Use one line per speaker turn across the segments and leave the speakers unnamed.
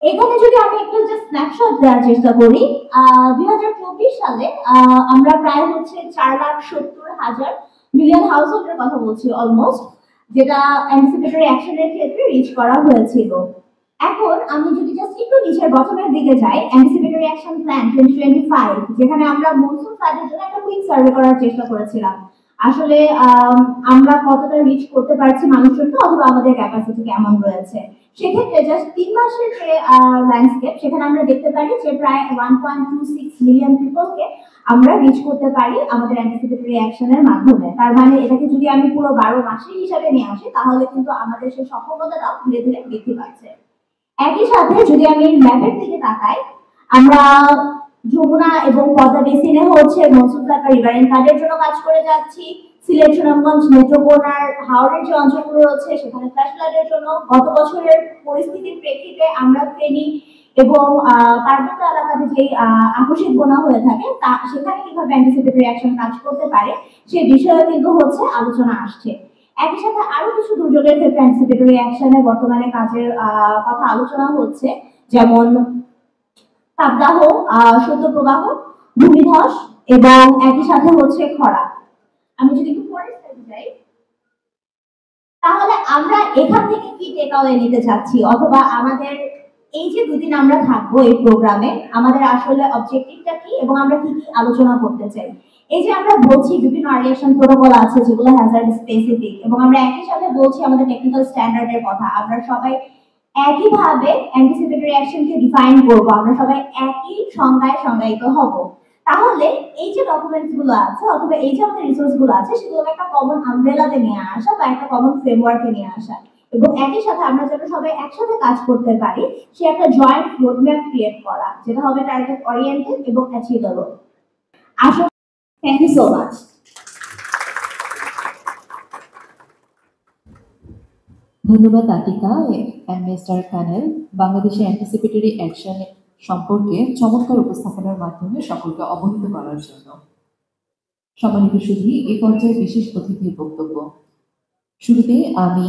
এখানে যদি আমি একটু জাস্ট স্ন্যাপশট দেওয়ার চেষ্টা করি, 2024 সালে আমরা প্রায় হচ্ছে 4,70,000 মিলিয়ন হাউস হোল্ডের কথা বলছি অলমোস্ট, যেটা অ্যান্টিসিপেটরি অ্যাকশনের ক্ষেত্রে রিচ করা হয়েছিল। এখন আমি যদি জাস্ট একটু নিচের বটমের দিকে যাই, অ্যান্টিসিপেটরি অ্যাকশন প্ল্যান 2025, যেখানে আমরা মনসুন ফ্লাডের জন্য একটা কুইক সার্ভে করার চেষ্টা করেছিলাম। আসলে আমরা কতটা রিচ করতে পারছি মানুষের, তো অথবা আমাদের ক্যাপাসিটি কেমন রয়েছে। সেক্ষেত্রে জাস্ট 3 মাসের যে ল্যান্ডস্কেপ, সেখানে আমরা দেখতে পারি যে প্রায় 1.26 মিলিয়ন পিপলকে আমরা রিচ করতে পারি আমাদের অ্যান্টিসিপেটরি অ্যাকশনের মাধ্যমে। তার মানে এটাকে যদি আমি পুরো 12 মাসের হিসাবে নিয়ে আসি, তাহলে কিন্তু আমাদের সেই সফলতাটাও ধীরে ধীরে বৃদ্ধি পাচ্ছে। একই সাথে যদি আমি ম্যাপের দিকে তাকাই, আমরা যমুনা এবং পদ্মা বেসিনে হচ্ছে মনসুন ফ্লাড রিভারাইন ফ্লাডের জন্য কাজ করে যাচ্ছি। সিলেট, সুনামগঞ্জ, নেত্রকোনার, হাওড়ের যে অঞ্চলগুলো রয়েছে সেখানে ফ্ল্যাশ ফ্লাডের জন্য গত বছরের পরিস্থিতির প্রেক্ষিতে আমরা ফেনী এবং পার্বত্য এলাকাতে যে আকস্মিক বন্যা হয়ে থাকে তা সেখানে কিভাবে অ্যান্টিসিপেটরি অ্যাকশন কাজ করতে পারে সেই বিষয়ে কিন্তু হচ্ছে আলোচনা আসছে। একই সাথে আরো কিছু দুর্যোগের ক্ষেত্রে অ্যান্টিসিপেটরি অ্যাকশনে বর্তমানে কাজের কথা আলোচনা হচ্ছে, যেমন তাপদাহ, শৈত্যপ্রবাহ, ভূমিধস এবং একই সাথে হচ্ছে খরা। আমি যদি একটু পরের স্লাইডে যাই, তাহলে আমরা এখান থেকে কি টেক অ্যাওয়ে নিতে চাচ্ছি, অথবা আমাদের এই যে দুদিন আমরা থাকবো এই প্রোগ্রামে, আমাদের আসলে অবজেক্টিভটা কি এবং আমরা কি কি আলোচনা করতে চাই। এই যে আমরা বলছি বিভিন্ন আর্লিয়েশন প্রোটোকল আছে যেগুলো হ্যাজার্ড স্পেসিফিক, এবং আমরা একই সাথে বলছি আমাদের টেকনিক্যাল স্ট্যান্ডার্ডের কথা। আমরা সবাই একইভাবে অ্যান্টিসিপেটরি অ্যাকশনকে ডিফাইন করব, আমরা সবাই একই সংজ্ঞায় সংজ্ঞায়িত হব। তাহলে এই যে ডকুমেন্টস গুলো আছে অথবা এই যে আমাদের রিসোর্স গুলো আছে সেগুলোকে একটা কমন আমব্রেলাতে নিয়ে আসা বা একটা কমন ফ্রেমওয়ার্কে নিয়ে আসা, এবং একই সাথে আমরা যেন সবাই একসাথে কাজ করতে পারি সে একটা জয়েন্ট রোডম্যাপ ক্রিয়েট করা, যেটা হবে টার্গেট ওরিয়েন্টেড এবং অ্যাচিভেবল। আসলে থ্যাংক ইউ সো মাচ।
ধন্যবাদ আতিকা এন্ড মিস্টার প্যানেল, বাংলাদেশে অ্যান্টিসিপেটরি অ্যাকশন সম্পর্কে চমৎকার উপস্থাপনার মাধ্যমে সকলকে অবহিত করার জন্য। সম্মানিত সুধী, এই পর্যায়ে বিশেষ অতিথির বক্তব্য। শুরুতে আমি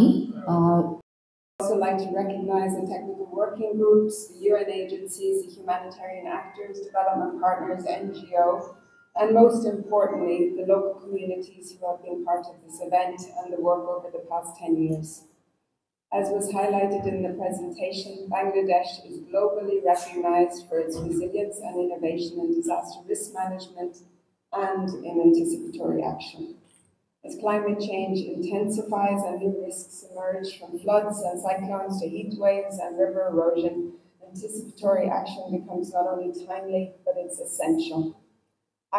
also like to recognize the technical working groups, the UN agencies, the humanitarian actors, development partners, NGOs, and most importantly, the local communities who have been part of this event and the work over the past 10 years. As was highlighted in the presentation, Bangladesh is globally recognized for its resilience and innovation in disaster risk management and in anticipatory action. As climate change intensifies and new risks emerge, from floods and cyclones to heat waves and river erosion, anticipatory action becomes not only timely, but it's essential.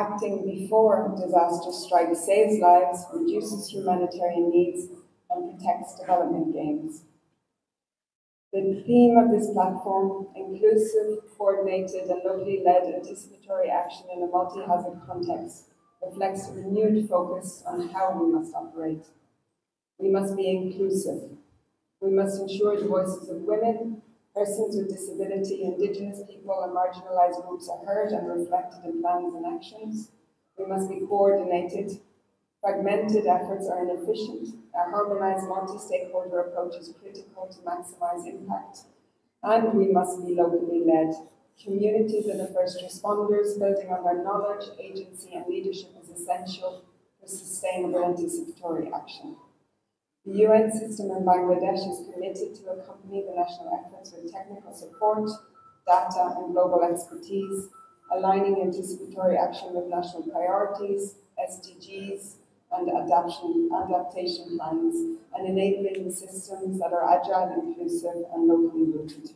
Acting before disaster strikes saves lives, reduces humanitarian needs, and protects development gains. The theme of this platform, inclusive, coordinated, and locally led anticipatory action in a multi-hazard context, reflects a renewed focus on how we must operate. We must be inclusive. We must ensure the voices of women, persons with disability, Indigenous people, and marginalized groups are heard and reflected in plans and actions. We must be coordinated. Fragmented efforts are inefficient. A harmonized multi-stakeholder approach is critical to maximize impact. And we must be locally led. Communities and the first responders building on their knowledge, agency, and leadership is essential for sustainable anticipatory action. The UN system in Bangladesh is committed to accompany the national efforts with technical support, data, and global expertise, aligning anticipatory action with national priorities, SDGs, and adaptation plans, and enabling systems that are agile, inclusive, and locally rooted.